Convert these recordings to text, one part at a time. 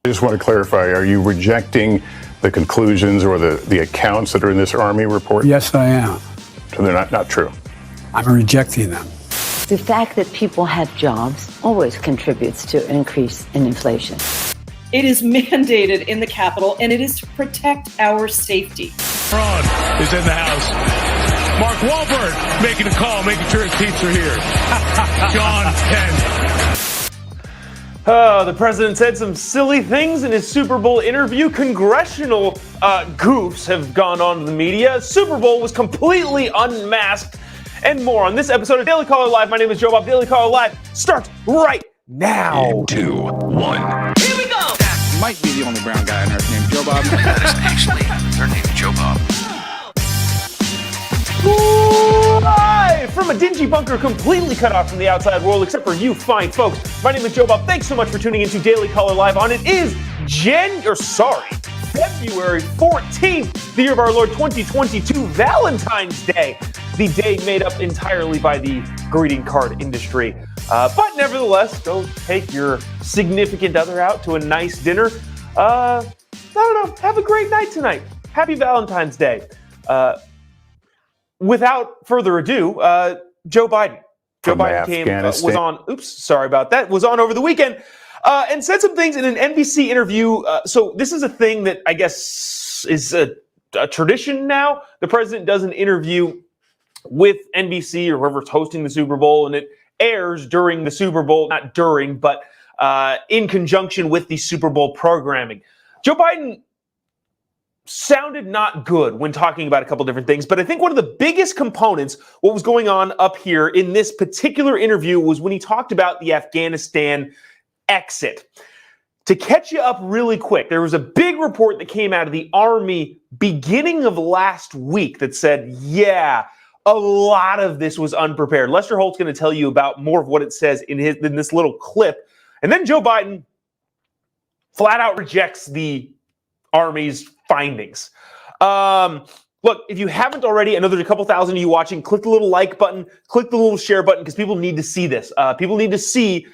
I just want to clarify, are you rejecting the conclusions or the accounts that are in this Army report? Yes, I am. So they're not true? I'm rejecting them. The fact that people have jobs always contributes to an increase in inflation. It is mandated in the Capitol, and it is to protect our safety. Ron is in the house. Mark Wahlberg making a call, making sure his teeth are here. John Penn. The president said some silly things in his Super Bowl interview. Congressional goofs have gone on to the media. Super Bowl was completely unmasked, and more on this episode of Daily Caller Live. My name is Jobob. Daily Caller Live starts right now. 3, 2, 1. Here we go! That might be the only brown guy on earth named Jobob. That is actually their name, Jobob. Live from a dingy bunker completely cut off from the outside world, except for you fine folks. My name is Jobob. Thanks so much for tuning into Daily Caller Live on it is February 14th, the year of our Lord 2022, Valentine's Day, the day made up entirely by the greeting card industry. But nevertheless, go take your significant other out to a nice dinner. I don't know, have a great night tonight. Happy Valentine's Day. Without further ado, Joe Biden. Joe Biden was on, sorry about that, was on over the weekend and said some things in an NBC interview. So this is a thing that I guess is a tradition now. The president does an interview with NBC or whoever's hosting the Super Bowl, and it airs during the Super Bowl, not during, but in conjunction with the Super Bowl programming. Joe Biden sounded not good when talking about a couple different things, but I think one of the biggest components, what was going on up here in this particular interview, was when he talked about the Afghanistan exit. To catch you up really quick, there was a big report that came out of the Army beginning of last week that said, yeah, a lot of this was unprepared. Lester Holt's going to tell you about more of what it says in this little clip. And then Joe Biden flat out rejects the Army's findings. Look, if you haven't already, I know there's a couple thousand of you watching, click the little like button, click the little share button, because people need to see this. People need to see,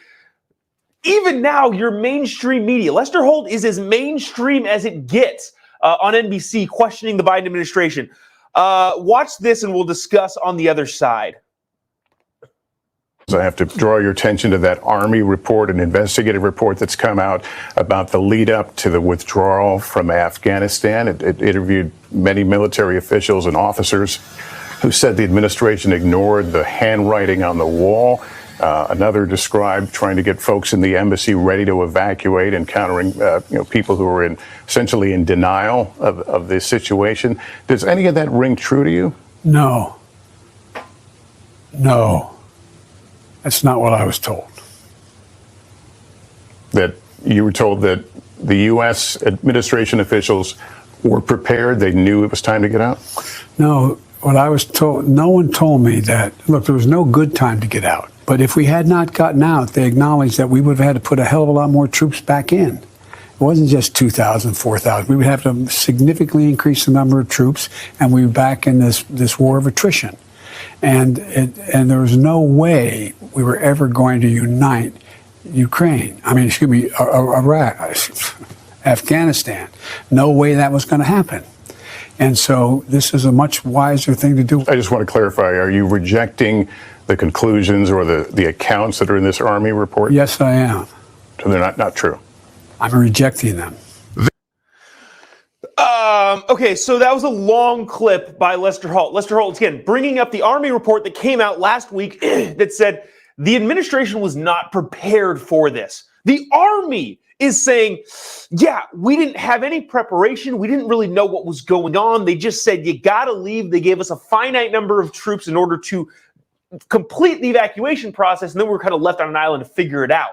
even now, your mainstream media. Lester Holt is as mainstream as it gets on NBC questioning the Biden administration. Watch this and we'll discuss on the other side. I have to draw your attention to that Army report, an investigative report that's come out about the lead up to the withdrawal from Afghanistan. It interviewed many military officials and officers who said the administration ignored the handwriting on the wall. Another described trying to get folks in the embassy ready to evacuate, encountering people who were essentially in denial of this situation. Does any of that ring true to you? No. That's not what I was told. That you were told that the U.S. administration officials were prepared, they knew it was time to get out? No, what I was told, no one told me that, look, there was no good time to get out. But if we had not gotten out, they acknowledged that we would have had to put a hell of a lot more troops back in. It wasn't just 2,000, 4,000. We would have to significantly increase the number of troops, and we were back in this war of attrition. And there was no way we were ever going to unite Ukraine. Iraq, Afghanistan. No way that was going to happen. And so this is a much wiser thing to do. I just want to clarify, are you rejecting the conclusions or the accounts that are in this Army report? Yes, I am. So they're not true? I'm rejecting them. Okay, so that was a long clip by Lester Holt. Lester Holt, again, bringing up the Army report that came out last week that said the administration was not prepared for this. The Army is saying, yeah, we didn't have any preparation. We didn't really know what was going on. They just said, you got to leave. They gave us a finite number of troops in order to complete the evacuation process, and then we were kind of left on an island to figure it out.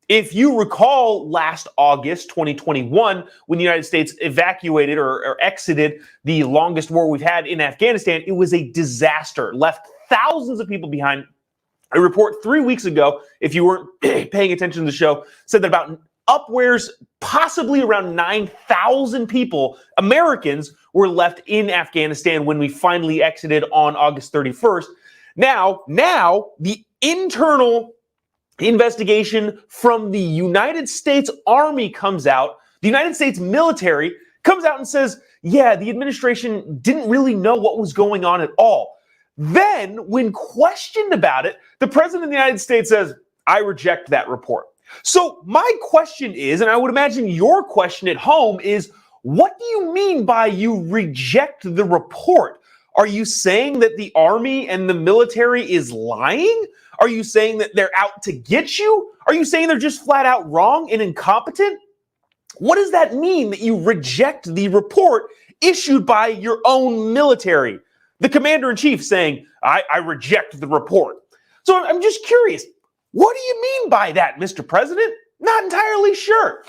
If you recall last August 2021, when the United States evacuated or exited the longest war we've had in Afghanistan, it was a disaster, left thousands of people behind. A report 3 weeks ago, if you weren't paying attention to the show, said that about upwards, possibly around 9,000 people, Americans, were left in Afghanistan when we finally exited on August 31st. Now, the internal investigation from the United States Army comes out. The United States military comes out and says, yeah, the administration didn't really know what was going on at all. Then, when questioned about it, the president of the United States says, I reject that report. So my question is, and I would imagine your question at home is, what do you mean by you reject the report? Are you saying that the Army and the military is lying? Are you saying that they're out to get you? Are you saying they're just flat out wrong and incompetent? What does that mean that you reject the report issued by your own military? The commander-in-chief saying, I reject the report. So I'm just curious, what do you mean by that, Mr. President? Not entirely sure.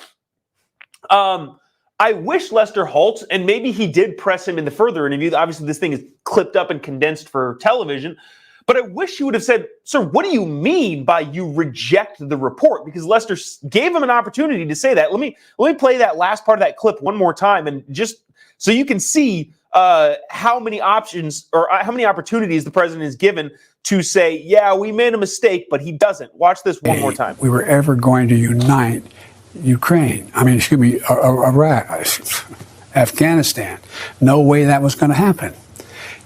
I wish Lester Holt, and maybe he did press him in the further interview. Obviously, this thing is clipped up and condensed for television. But I wish he would have said, sir, what do you mean by you reject the report? Because Lester gave him an opportunity to say that. Let me play that last part of that clip one more time, and just so you can see how many options or how many opportunities the president is given to say, yeah, we made a mistake, but he doesn't. Watch this one more time. We were ever going to unite Iraq, Afghanistan. No way that was going to happen.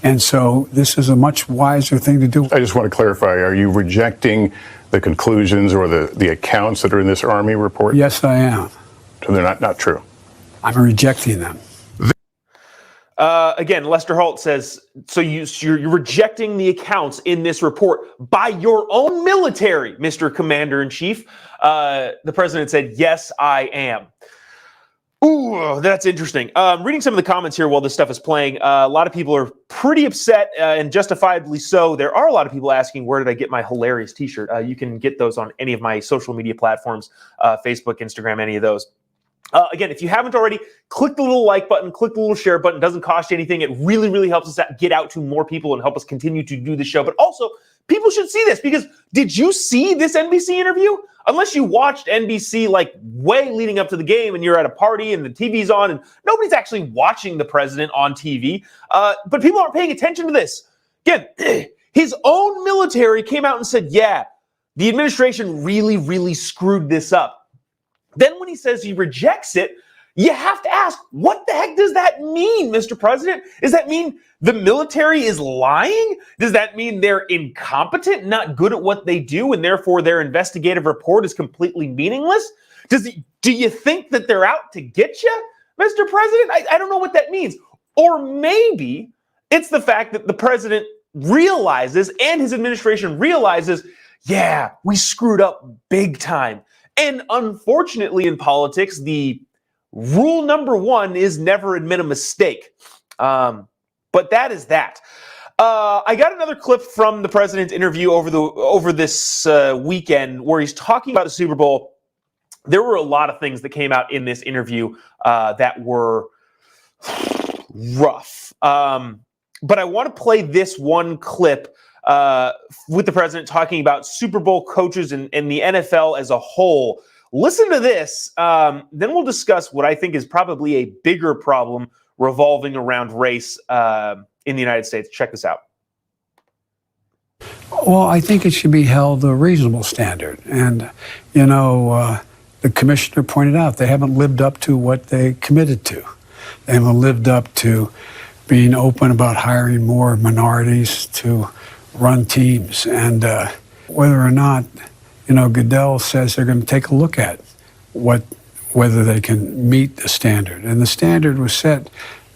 And so this is a much wiser thing to do. I just want to clarify, are you rejecting the conclusions or the accounts that are in this Army report? Yes, I am. So they're not true? I'm rejecting them. Again, Lester Holt says, so you're rejecting the accounts in this report by your own military, Mr. Commander-in-Chief. The president said, yes, I am. Ooh, that's interesting. Reading some of the comments here while this stuff is playing, a lot of people are pretty upset, and justifiably so. There are a lot of people asking, where did I get my hilarious t-shirt? You can get those on any of my social media platforms, Facebook, Instagram, any of those. Again, if you haven't already, click the little like button, click the little share button. It doesn't cost you anything. It really, really helps us get out to more people and help us continue to do the show. But also, people should see this, because did you see this NBC interview? Unless you watched NBC like way leading up to the game and you're at a party and the TV's on and nobody's actually watching the president on TV. But people aren't paying attention to this. Again, his own military came out and said, yeah, the administration really, really screwed this up. Then when he says he rejects it, you have to ask, what the heck does that mean, Mr. President? Does that mean the military is lying? Does that mean they're incompetent, not good at what they do, and therefore their investigative report is completely meaningless? Do you think that they're out to get you, Mr. President? I don't know what that means. Or maybe it's the fact that the president realizes and his administration realizes, yeah, we screwed up big time. And unfortunately in politics, the rule number one is never admit a mistake. But that is that. I got another clip from the president's interview over this weekend where he's talking about the Super Bowl. There were a lot of things that came out in this interview that were rough. But I want to play this one clip with the president talking about Super Bowl coaches and the NFL as a whole. Listen to this. Then we'll discuss what I think is probably a bigger problem revolving around race in the United States. Check this out. Well, I think it should be held a reasonable standard. And, the commissioner pointed out they haven't lived up to what they committed to. They haven't lived up to being open about hiring more minorities to run teams. And whether or not, Goodell says they're going to take a look at whether they can meet the standard. And the standard was set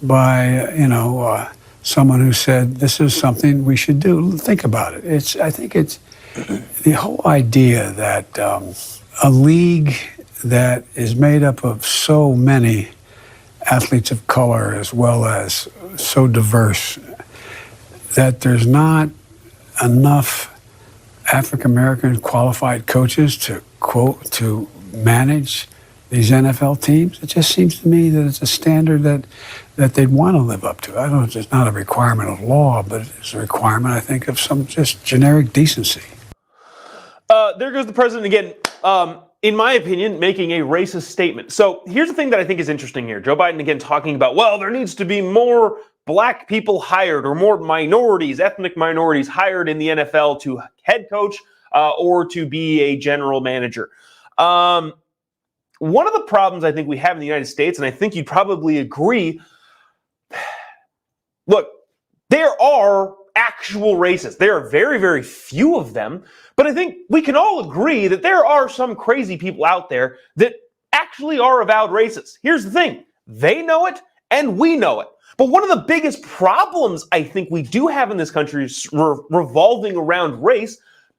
by, someone who said, this is something we should do. Think about it. I think it's the whole idea that a league that is made up of so many athletes of color as well as so diverse that there's not enough African-American qualified coaches to manage these NFL teams. It just seems to me that it's a standard that they'd want to live up to. I don't know if it's not a requirement of law, but it's a requirement, I think, of some just generic decency. There goes the president again, in my opinion, making a racist statement. So here's the thing that I think is interesting here. Joe Biden again talking about, well, there needs to be more black people hired or more minorities, ethnic minorities hired in the NFL to head coach or to be a general manager. One of the problems I think we have in the United States, and I think you'd probably agree, look, there are actual racists. There are very, very few of them, but I think we can all agree that there are some crazy people out there that actually are avowed racists. Here's the thing. They know it, and we know it. But one of the biggest problems I think we do have in this country revolving around race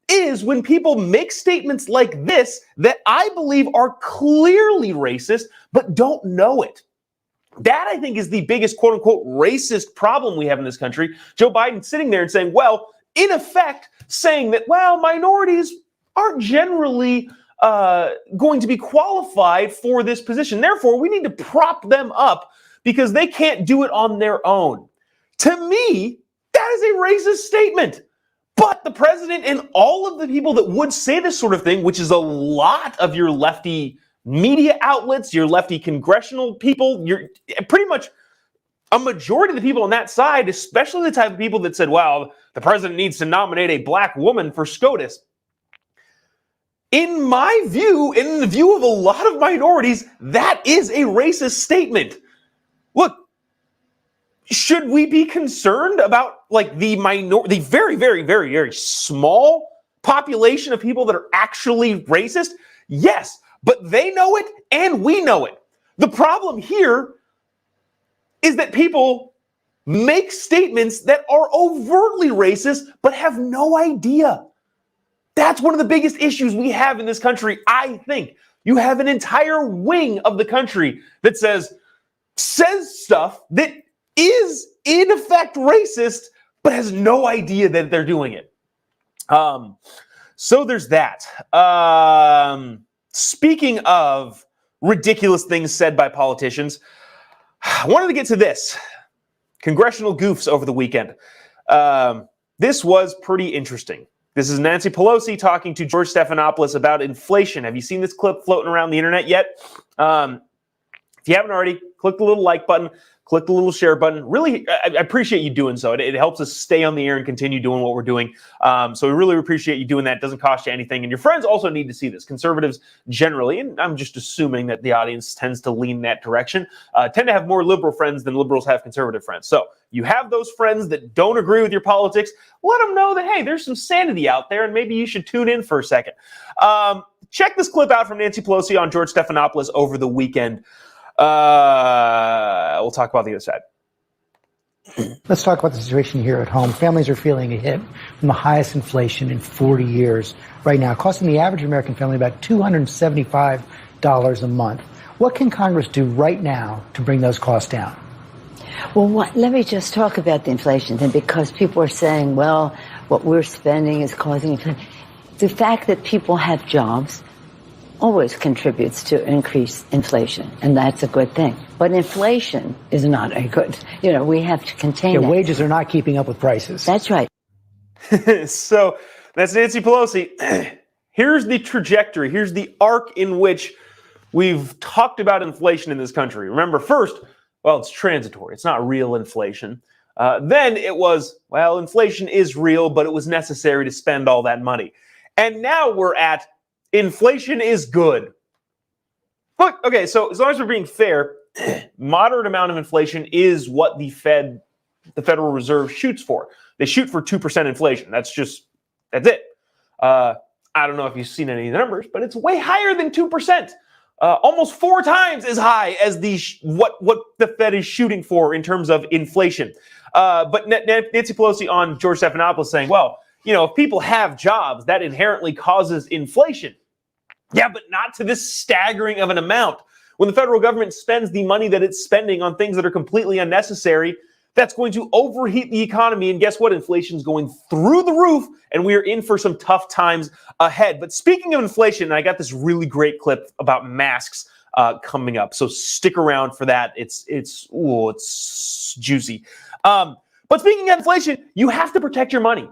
is when people make statements like this that I believe are clearly racist, but don't know it. That, I think, is the biggest quote-unquote racist problem we have in this country. Joe Biden sitting there and saying, well, in effect, saying that, well, minorities aren't generally going to be qualified for this position. Therefore, we need to prop them up because they can't do it on their own. To me, that is a racist statement. But the president and all of the people that would say this sort of thing, which is a lot of your lefty media outlets, your lefty congressional people, you're pretty much a majority of the people on that side, especially the type of people that said, well, the president needs to nominate a black woman for SCOTUS. In my view, in the view of a lot of minorities, that is a racist statement. Look, should we be concerned about like the very, very, very, very small population of people that are actually racist? Yes. But they know it and we know it. The problem here is that people make statements that are overtly racist but have no idea. That's one of the biggest issues we have in this country, I think. You have an entire wing of the country that says stuff that is in effect racist but has no idea that they're doing it. So there's that. Speaking of ridiculous things said by politicians, I wanted to get to this. Congressional Goofs over the weekend. This was pretty interesting. This is Nancy Pelosi talking to George Stephanopoulos about inflation. Have you seen this clip floating around the internet yet? If you haven't already, click the little like button, click the little share button. Really, I appreciate you doing so. It helps us stay on the air and continue doing what we're doing. So we really appreciate you doing that. It doesn't cost you anything. And your friends also need to see this. Conservatives generally, and I'm just assuming that the audience tends to lean that direction, tend to have more liberal friends than liberals have conservative friends. So you have those friends that don't agree with your politics. Let them know that, hey, there's some sanity out there and maybe you should tune in for a second. Check this clip out from Nancy Pelosi on George Stephanopoulos over the weekend. We'll talk about the other side. Let's talk about the situation here at home. Families are feeling a hit from the highest inflation in 40 years right now, costing the average American family about $275 a month. What can Congress do right now to bring those costs down? Well, let me just talk about the inflation thing, because people are saying, well, what we're spending is causing inflation. The fact that people have jobs always contributes to increased inflation, and that's a good thing. But inflation is not a good, we have to contain it. Wages are not keeping up with prices. That's right. So that's Nancy Pelosi. Here's the trajectory. Here's the arc in which we've talked about inflation in this country. Remember, first, well, it's transitory. It's not real inflation. Then it was, well, inflation is real, but it was necessary to spend all that money. And now we're at inflation is good. Look, okay, so as long as we're being fair, moderate amount of inflation is what the Federal Reserve shoots for. They shoot for 2% inflation. That's it. I don't know if you've seen any of the numbers, but it's way higher than 2%. Almost 4 times as high as what the Fed is shooting for in terms of inflation. But Nancy Pelosi on George Stephanopoulos saying, well, if people have jobs, that inherently causes inflation. Yeah, but not to this staggering of an amount. When the federal government spends the money that it's spending on things that are completely unnecessary, that's going to overheat the economy. And guess what? Inflation's going through the roof, and we are in for some tough times ahead. But speaking of inflation, I got this really great clip about masks coming up. So stick around for that. It's juicy. But speaking of inflation, you have to protect your money.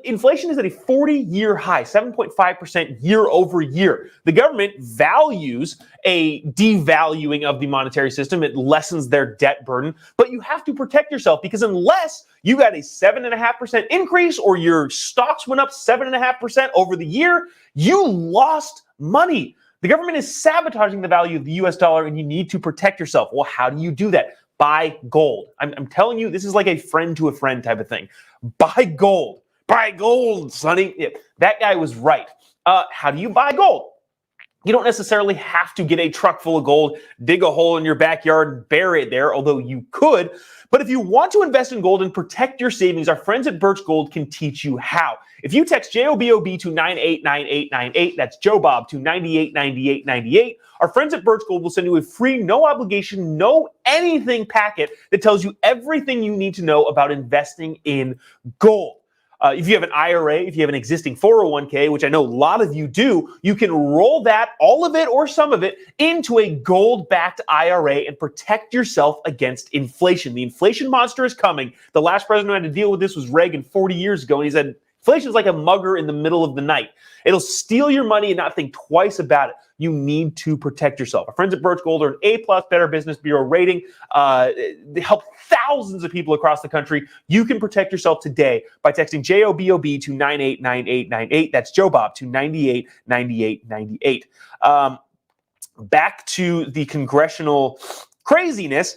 Inflation is at a 40-year high, 7.5% year over year. The government values a devaluing of the monetary system. It lessens their debt burden, but you have to protect yourself, because unless you got a 7.5% increase or your stocks went up 7.5% over the year, you lost money. The government is sabotaging the value of the US dollar, and you need to protect yourself. Well, how do you do that? Buy gold. I'm telling you, this is like a friend to a friend type of thing. Buy gold. Buy gold, Sonny. Yeah, that guy was right. How do you buy gold? You don't necessarily have to get a truck full of gold, dig a hole in your backyard, and bury it there, although you could. But if you want to invest in gold and protect your savings, our friends at Birch Gold can teach you how. If you text JOBOB to 989898, that's Jobob to 989898, our friends at Birch Gold will send you a free, no obligation, no anything packet that tells you everything you need to know about investing in gold. If you have an IRA, if you have an existing 401k, which I know a lot of you do, you can roll that, all of it or some of it, into a gold-backed IRA and protect yourself against inflation. The inflation monster is coming. The last president who had to deal with this was Reagan 40 years ago, and he said, inflation is like a mugger in the middle of the night. It'll steal your money and not think twice about it. You need to protect yourself. Our friends at Birch Gold are an A+ Better Business Bureau rating. They help thousands of people across the country. You can protect yourself today by texting JOBOB to 989898. That's Jobob to 989898. Back to the congressional craziness.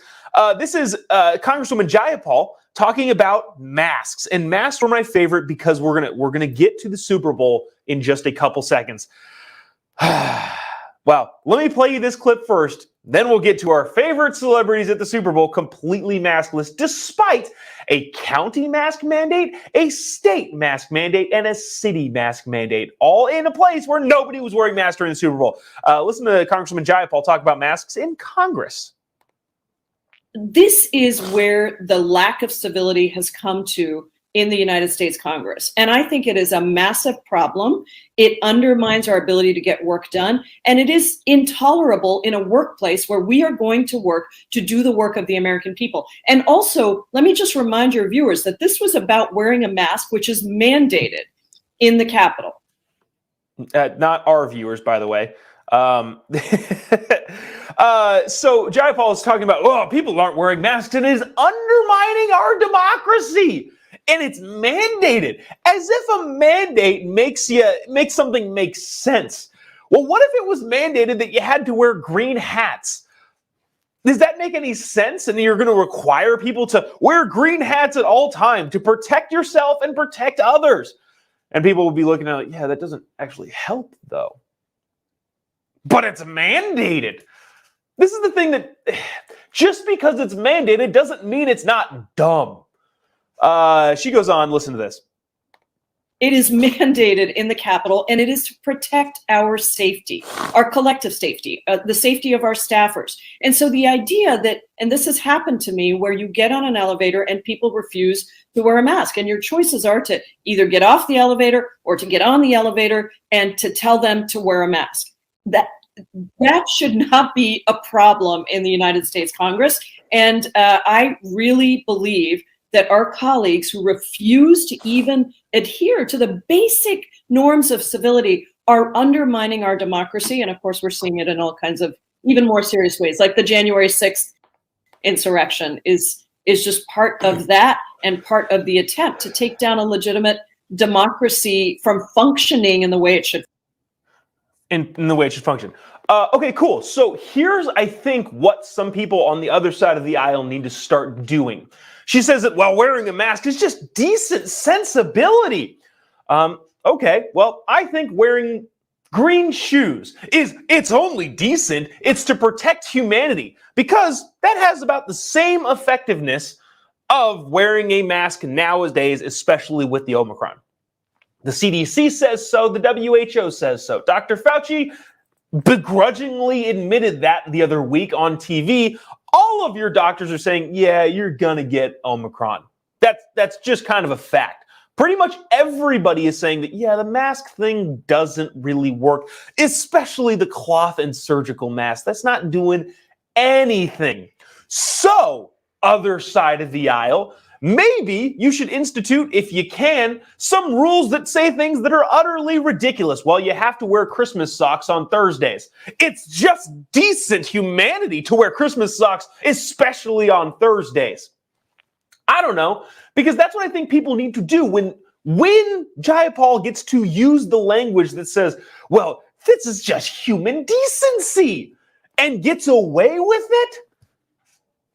This is Congresswoman Jayapal talking about masks, and masks were my favorite because we're gonna get to the Super Bowl in just a couple seconds. Well, let me play you this clip first, then we'll get to our favorite celebrities at the Super Bowl completely maskless, despite a county mask mandate, a state mask mandate, and a city mask mandate, all in a place where nobody was wearing masks during the Super Bowl. Listen to Congresswoman Jayapal talk about masks in Congress. This is where the lack of civility has come to in the United States Congress. And I think it is a massive problem. It undermines our ability to get work done. And it is intolerable in a workplace where we are going to work to do the work of the American people. And also, let me just remind your viewers that this was about wearing a mask, which is mandated in the Capitol. Not our viewers, by the way. So Jayapal is talking about, oh, people aren't wearing masks, and it is undermining our democracy. And it's mandated, as if a mandate makes something make sense. Well, what if it was mandated that you had to wear green hats? Does that make any sense? And you're going to require people to wear green hats at all time to protect yourself and protect others. And people will be looking at it, yeah, that doesn't actually help, though. But it's mandated. This is the thing that just because it's mandated doesn't mean it's not dumb. She goes on, listen to this. It is mandated in the Capitol, and it is to protect our safety, our collective safety, the safety of our staffers. And so the idea that, and this has happened to me, where you get on an elevator and people refuse to wear a mask, and your choices are to either get off the elevator or to get on the elevator and to tell them to wear a mask. That should not be a problem in the United States Congress. And I really believe that our colleagues who refuse to even adhere to the basic norms of civility are undermining our democracy. And of course, we're seeing it in all kinds of even more serious ways, like the January 6th insurrection is just part of that and part of the attempt to take down a legitimate democracy from functioning in the way it should. In the way it should function. Okay, cool. So here's, I think, what some people on the other side of the aisle need to start doing. She says that while wearing a mask is just decent sensibility. Okay, well, I think wearing green shoes it's only decent. It's to protect humanity, because that has about the same effectiveness of wearing a mask nowadays, especially with the Omicron. The CDC says so. The WHO says so. Dr. Fauci begrudgingly admitted that the other week on TV. All of your doctors are saying, yeah, you're going to get Omicron. That's just kind of a fact. Pretty much everybody is saying that, yeah, the mask thing doesn't really work, especially the cloth and surgical mask. That's not doing anything. So, other side of the aisle, maybe you should institute, if you can, some rules that say things that are utterly ridiculous. Well, you have to wear Christmas socks on Thursdays. It's just decent humanity to wear Christmas socks, especially on Thursdays. I don't know, because that's what I think people need to do when Jayapal gets to use the language that says, well, this is just human decency, and gets away with it.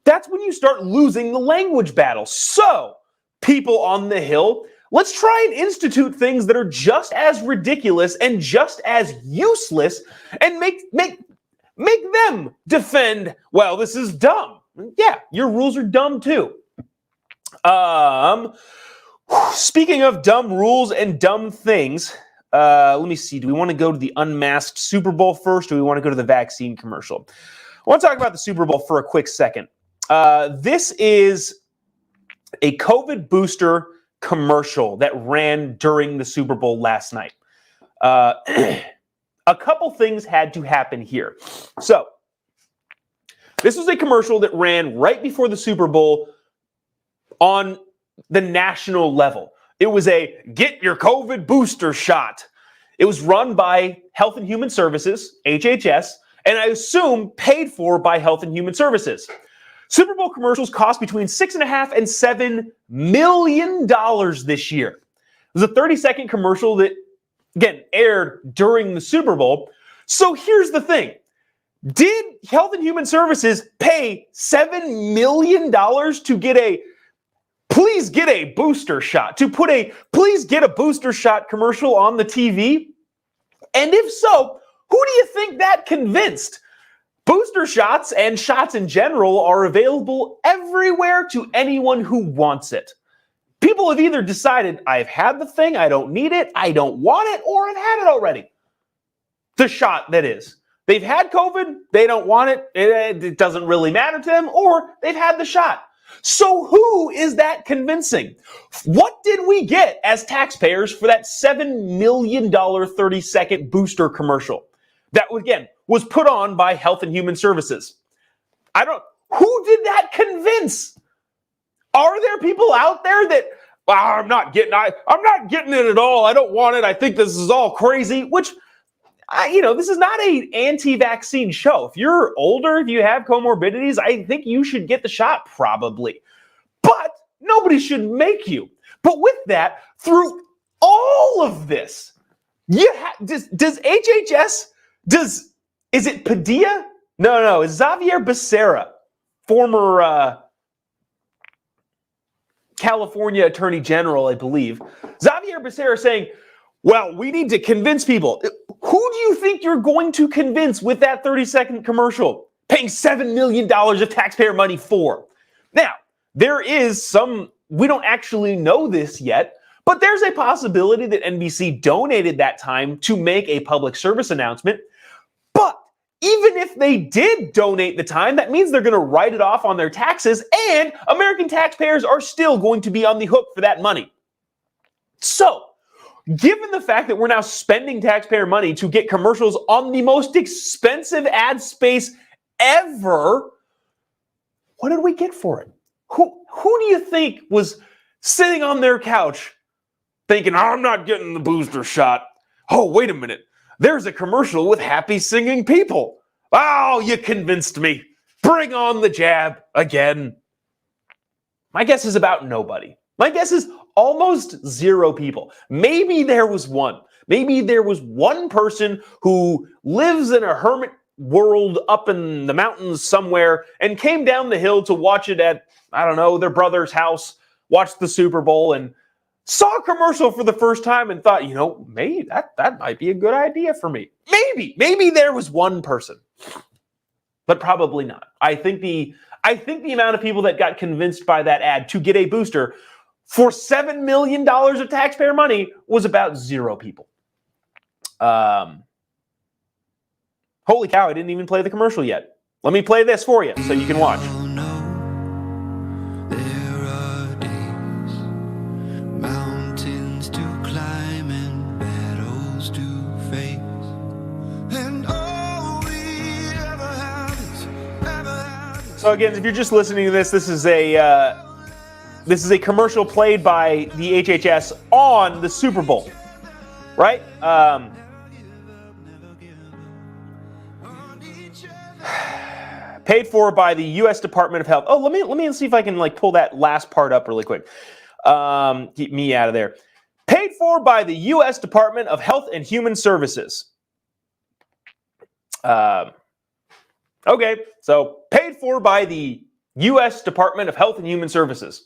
That's when you start losing the language battle. So, people on the Hill, let's try and institute things that are just as ridiculous and just as useless, and make them defend, well, this is dumb. Yeah, your rules are dumb too. Speaking of dumb rules and dumb things, let me see. Do we want to go to the unmasked Super Bowl first, or do we want to go to the vaccine commercial? I want to talk about the Super Bowl for a quick second. This is a COVID booster commercial that ran during the Super Bowl last night. A couple things had to happen here. So, this was a commercial that ran right before the Super Bowl on the national level. It was a get your COVID booster shot. It was run by Health and Human Services, HHS, and I assume paid for by Health and Human Services. Super Bowl commercials cost between $6.5 and $7 million this year. It was a 30-second commercial that, again, aired during the Super Bowl. So here's the thing. Did Health and Human Services pay $7 million to get a please get a booster shot, to put a please get a booster shot commercial on the TV? And if so, who do you think that convinced? Booster shots and shots in general are available everywhere to anyone who wants it. People have either decided, I've had the thing, I don't need it, I don't want it, or I've had it already. The shot, that is. They've had COVID, they don't want it, it doesn't really matter to them, or they've had the shot. So who is that convincing? What did we get as taxpayers for that $7 million 30-second booster commercial? That, again, was put on by Health and Human Services. Who did that convince? Are there people out there that, I'm not getting it at all. I don't want it. I think this is all crazy, which, this is not an anti-vaccine show. If you're older, if you have comorbidities, I think you should get the shot probably. But nobody should make you. But with that, through all of this, does HHS, is it Padilla? No, it's Xavier Becerra, former California Attorney General, I believe. Xavier Becerra saying, well, we need to convince people. Who do you think you're going to convince with that 30-second commercial? Paying $7 million of taxpayer money for. Now, there is some, we don't actually know this yet, but there's a possibility that NBC donated that time to make a public service announcement. But even if they did donate the time, that means they're going to write it off on their taxes, and American taxpayers are still going to be on the hook for that money. So, given the fact that we're now spending taxpayer money to get commercials on the most expensive ad space ever, what did we get for it? Who do you think was sitting on their couch thinking, I'm not getting the booster shot? Oh, wait a minute. There's a commercial with happy singing people. Oh, you convinced me. Bring on the jab again. My guess is about nobody. My guess is almost zero people. Maybe there was one. Maybe there was one person who lives in a hermit world up in the mountains somewhere and came down the hill to watch it at, I don't know, their brother's house, watched the Super Bowl and saw a commercial for the first time and thought, maybe that might be a good idea for me. Maybe there was one person, but probably not. I think the amount of people that got convinced by that ad to get a booster for $7 million of taxpayer money was about zero people. Holy cow, I didn't even play the commercial yet. Let me play this for you so you can watch. So again, if you're just listening to this is a This is a commercial played by the HHS on the Super Bowl, right? Paid for by the U.S. Department of Health. Oh, let me see if I can pull that last part up really quick. Keep me out of there. Paid for by the U.S. Department of Health and Human Services. Okay, so paid for by the U.S. Department of Health and Human Services.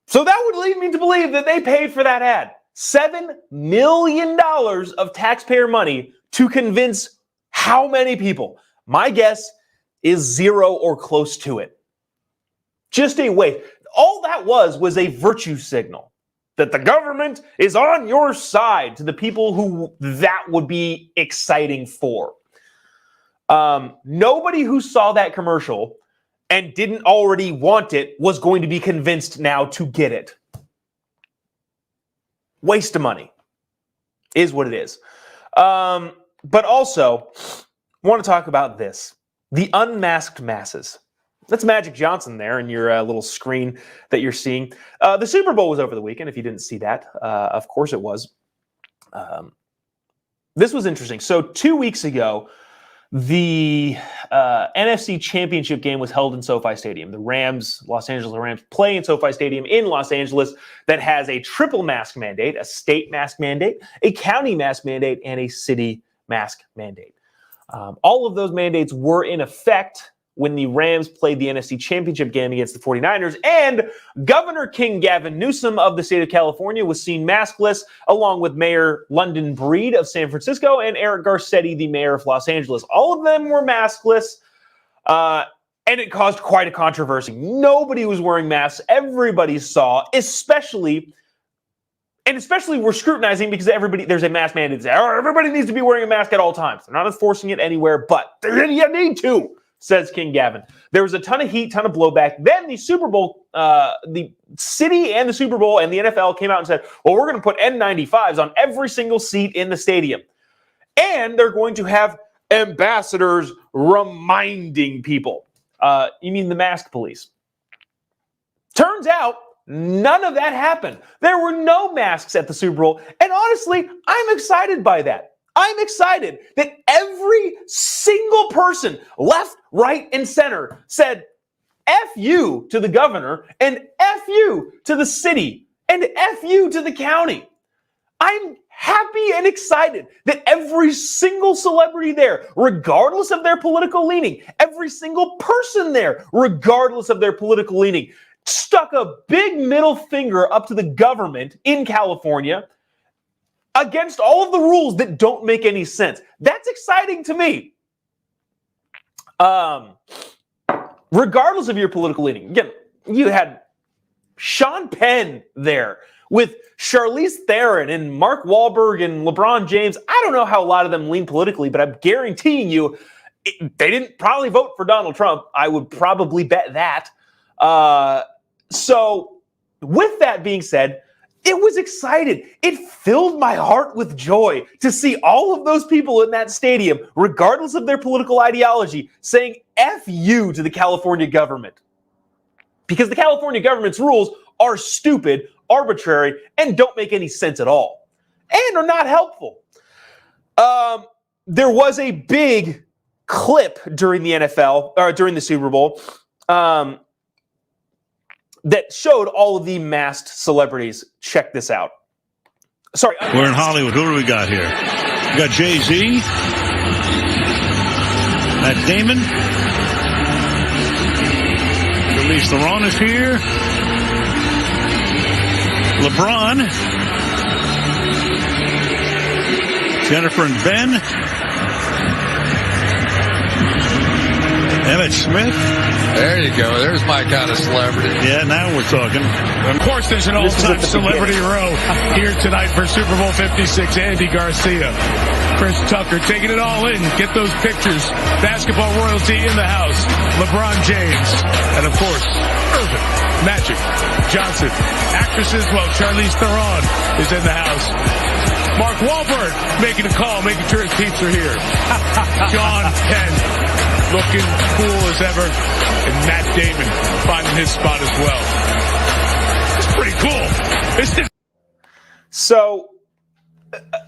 So that would lead me to believe that they paid for that ad. $7 million of taxpayer money to convince how many people? My guess is 0 or close to it. Just a waste. All that was a virtue signal that the government is on your side to the people who that would be exciting for. Nobody who saw that commercial and didn't already want it was going to be convinced now to get it. Waste of money is what it is. But also, I want to talk about this. The unmasked masses. That's Magic Johnson there in your little screen that you're seeing. The Super Bowl was over the weekend, if you didn't see that. Of course it was. This was interesting. So 2 weeks ago, the NFC Championship game was held in SoFi Stadium. The Los Angeles Rams play in SoFi Stadium in Los Angeles that has a triple mask mandate, a state mask mandate, a county mask mandate, and a city mask mandate. All of those mandates were in effect when the Rams played the NFC Championship game against the 49ers, and Governor King Gavin Newsom of the state of California was seen maskless, along with Mayor London Breed of San Francisco and Eric Garcetti, the mayor of Los Angeles. All of them were maskless, and it caused quite a controversy. Nobody was wearing masks. Everybody saw, especially we're scrutinizing because there's a mask mandate. Everybody needs to be wearing a mask at all times. They're not enforcing it anywhere, but you need to, says King Gavin. There was a ton of heat, ton of blowback. Then the Super Bowl, the city and the Super Bowl and the NFL came out and said, well, we're going to put N95s on every single seat in the stadium. And they're going to have ambassadors reminding people. You mean the mask police? Turns out, none of that happened. There were no masks at the Super Bowl. And honestly, I'm excited by that. I'm excited that every single person, left, right, and center, said F you to the governor and F you to the city and F you to the county. I'm happy and excited that every single celebrity there, regardless of their political leaning, every single person there, regardless of their political leaning, stuck a big middle finger up to the government in California against all of the rules that don't make any sense. That's exciting to me. Regardless of your political leaning. Again, you had Sean Penn there with Charlize Theron and Mark Wahlberg and LeBron James. I don't know how a lot of them lean politically, but I'm guaranteeing you they didn't probably vote for Donald Trump. I would probably bet that. So with that being said, it was excited. It filled my heart with joy to see all of those people in that stadium, regardless of their political ideology, saying F you to the California government. Because the California government's rules are stupid, arbitrary, and don't make any sense at all. And are not helpful. There was a big clip during the NFL, or during the Super Bowl, that showed all of the masked celebrities. Check this out. Sorry. We're in Hollywood. Who do we got here? We got Jay-Z. Matt Damon. Charlize Theron is here. LeBron. Jennifer and Ben. Emmett Smith. There you go. There's my kind of celebrity. Yeah, now we're talking. Of course, there's an all-time celebrity row here tonight for Super Bowl 56. Andy Garcia, Chris Tucker, taking it all in. Get those pictures. Basketball royalty in the house. LeBron James. And, of course, Irvin, Magic Johnson. Actresses, well, Charlize Theron is in the house. Mark Wahlberg making a call, making sure his peeps are here. Sean Penn looking cool as ever. And Matt Damon finding his spot as well. pretty cool. So,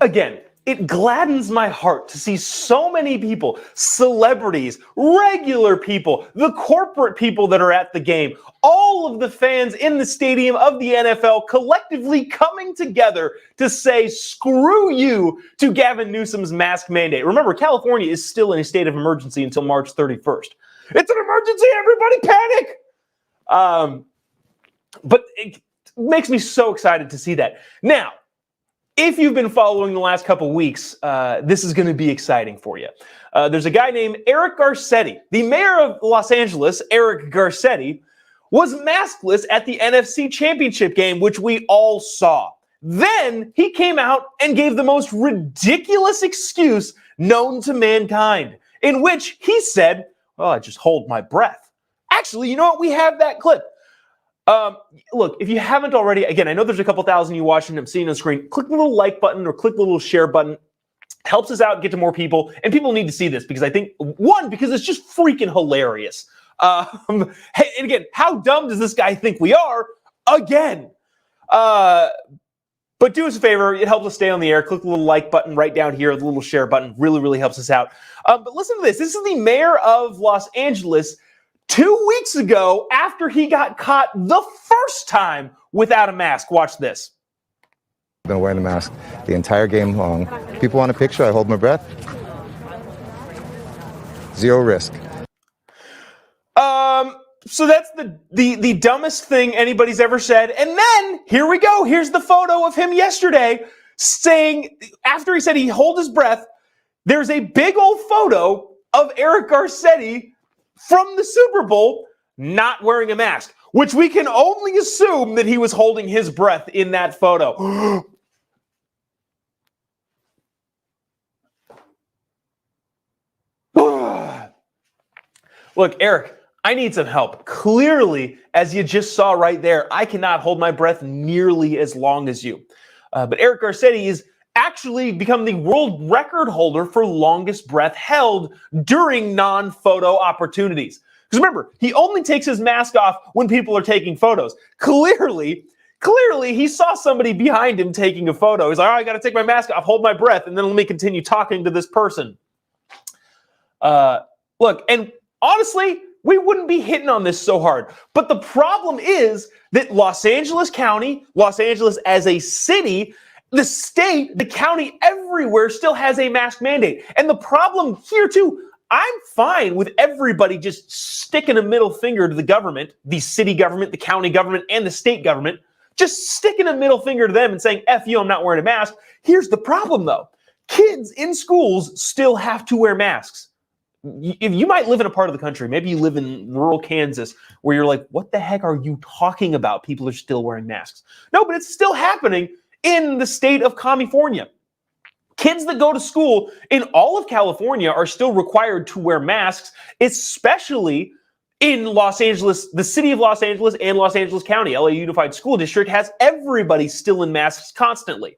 again, it gladdens my heart to see so many people, celebrities, regular people, the corporate people that are at the game, all of the fans in the stadium of the NFL collectively coming together to say screw you to Gavin Newsom's mask mandate. Remember, California is still in a state of emergency until March 31st. It's an emergency, everybody panic! But it makes me so excited to see that. Now, if you've been following the last couple weeks, this is going to be exciting for you. There's a guy named Eric Garcetti. The mayor of Los Angeles, Eric Garcetti, was maskless at the NFC Championship game, which we all saw. Then he came out and gave the most ridiculous excuse known to mankind, in which he said, "Oh, I just hold my breath." Actually, you know what? We have that clip. Look, if you haven't already, again, I know there's a couple thousand you watching, I'm seeing on the screen. Click the little like button or click the little share button. Helps us out, get to more people. And people need to see this because I think, one, because it's just freaking hilarious. And again, how dumb does this guy think we are? Again. But do us a favor. It helps us stay on the air. Click the little like button right down here. The little share button really, really helps us out. But listen to this. This is the mayor of Los Angeles 2 weeks ago after he got caught the first time without a mask. Watch this. I've been wearing a mask the entire game long. People want a picture, I hold my breath. Zero risk. So that's the dumbest thing anybody's ever said. And then, here we go. Here's the photo of him yesterday saying, after he said he hold his breath, there's a big old photo of Eric Garcetti from the Super Bowl not wearing a mask, which we can only assume that he was holding his breath in that photo. Look, Eric, I need some help. Clearly, as you just saw right there, I cannot hold my breath nearly as long as you. But Eric Garcetti is actually become the world record holder for longest breath held during non-photo opportunities. Because remember, he only takes his mask off when people are taking photos. Clearly, he saw somebody behind him taking a photo. He's like, "Oh, I got to take my mask off, hold my breath, and then let me continue talking to this person." Look, and honestly, we wouldn't be hitting on this so hard. But the problem is that Los Angeles County, Los Angeles as a city, the state, the county, everywhere still has a mask mandate. And the problem here, too, I'm fine with everybody just sticking a middle finger to the government, the city government, the county government, and the state government, just sticking a middle finger to them and saying, "F you, I'm not wearing a mask." Here's the problem, though. Kids in schools still have to wear masks. If you might live in a part of the country, maybe you live in rural Kansas, where you're like, what the heck are you talking about? People are still wearing masks. No, but it's still happening in the state of California. Kids that go to school in all of California are still required to wear masks, especially in Los Angeles, the city of Los Angeles and Los Angeles County. LA Unified School District has everybody still in masks constantly.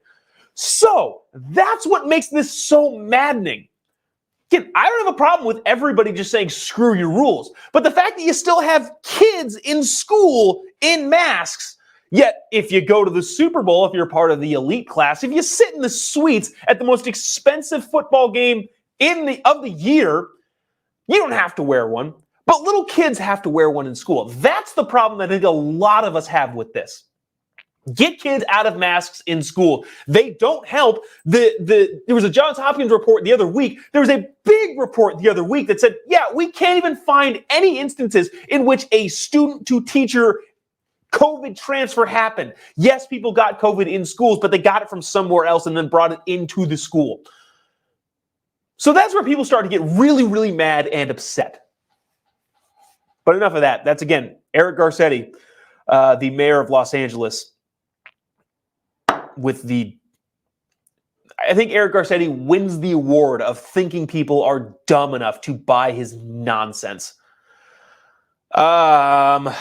So that's what makes this so maddening. Again, I don't have a problem with everybody just saying screw your rules, but the fact that you still have kids in school in masks, yet if you go to the Super Bowl, if you're part of the elite class, if you sit in the suites at the most expensive football game of the year, you don't have to wear one, but little kids have to wear one in school. That's the problem that I think a lot of us have with this. Get kids out of masks in school. They don't help. There was a Johns Hopkins report the other week. There was a big report the other week that said, yeah, we can't even find any instances in which a student-to-teacher COVID transfer happened. Yes, people got COVID in schools, but they got it from somewhere else and then brought it into the school. So that's where people start to get really, really mad and upset. But enough of that. That's, again, Eric Garcetti, the mayor of Los Angeles, I think Eric Garcetti wins the award of thinking people are dumb enough to buy his nonsense. Let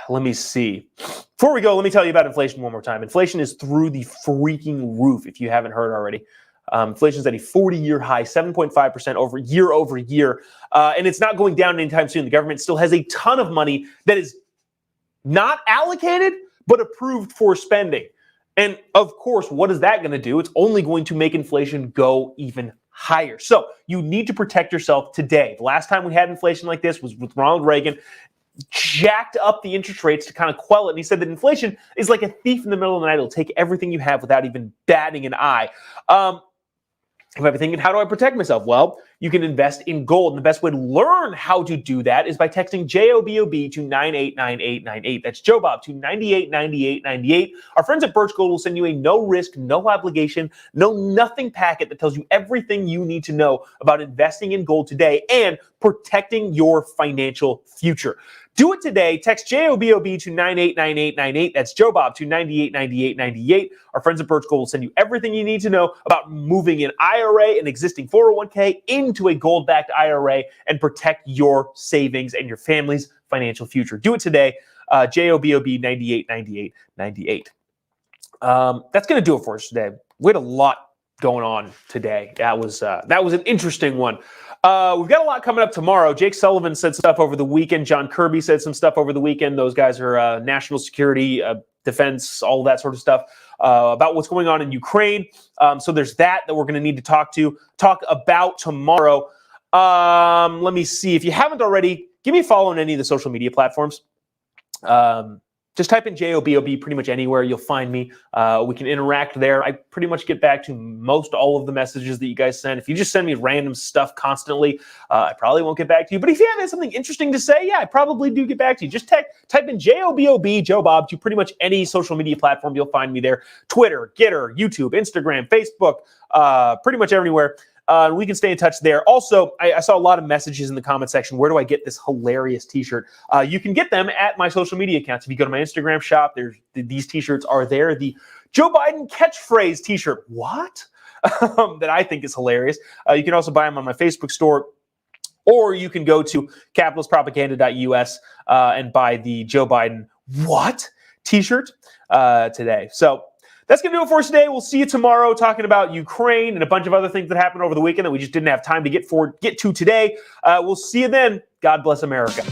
me see. Before we go, let me tell you about inflation one more time. Inflation is through the freaking roof, if you haven't heard already. Inflation is at a 40-year high, 7.5% year over year. And it's not going down anytime soon. The government still has a ton of money that is not allocated, but approved for spending. And of course, what is that going to do? It's only going to make inflation go even higher. So you need to protect yourself today. The last time we had inflation like this was with Ronald Reagan. Jacked up the interest rates to kind of quell it. And he said that inflation is like a thief in the middle of the night. It'll take everything you have without even batting an eye. You might be thinking, how do I protect myself? Well, you can invest in gold. And the best way to learn how to do that is by texting JOBOB to 989898. That's Jobob to 989898. Our friends at Birch Gold will send you a no-risk, no-obligation, no-nothing packet that tells you everything you need to know about investing in gold today and protecting your financial future. Do it today. Text JOBOB to 989898. That's Jobob to 989898. Our friends at Birch Gold will send you everything you need to know about moving an IRA, an existing 401k, into a gold-backed IRA and protect your savings and your family's financial future. Do it today. JOBOB 989898. That's going to do it for us today. We had a lot going on today. That was an interesting one. We've got a lot coming up tomorrow. Jake Sullivan said stuff over the weekend. John Kirby said some stuff over the weekend. Those guys are national security, defense, all that sort of stuff about what's going on in Ukraine. So there's that we're going to need to talk about tomorrow. Let me see. If you haven't already, give me a follow on any of the social media platforms. Just type in JOBOB pretty much anywhere. You'll find me. We can interact there. I pretty much get back to most all of the messages that you guys send. If you just send me random stuff constantly, I probably won't get back to you. But if you have something interesting to say, yeah, I probably do get back to you. Just type in JOBOB, Jobob, to pretty much any social media platform. You'll find me there. Twitter, Getter, YouTube, Instagram, Facebook, pretty much everywhere. We can stay in touch there. Also, I saw a lot of messages in the comment section. Where do I get this hilarious t-shirt? You can get them at my social media accounts. If you go to my Instagram shop, these t-shirts are there. The Joe Biden catchphrase t-shirt. What? That I think is hilarious. You can also buy them on my Facebook store. Or you can go to capitalistpropaganda.us and buy the Joe Biden what t-shirt today. So that's going to do it for us today. We'll see you tomorrow talking about Ukraine and a bunch of other things that happened over the weekend that we just didn't have time to get to today. We'll see you then. God bless America.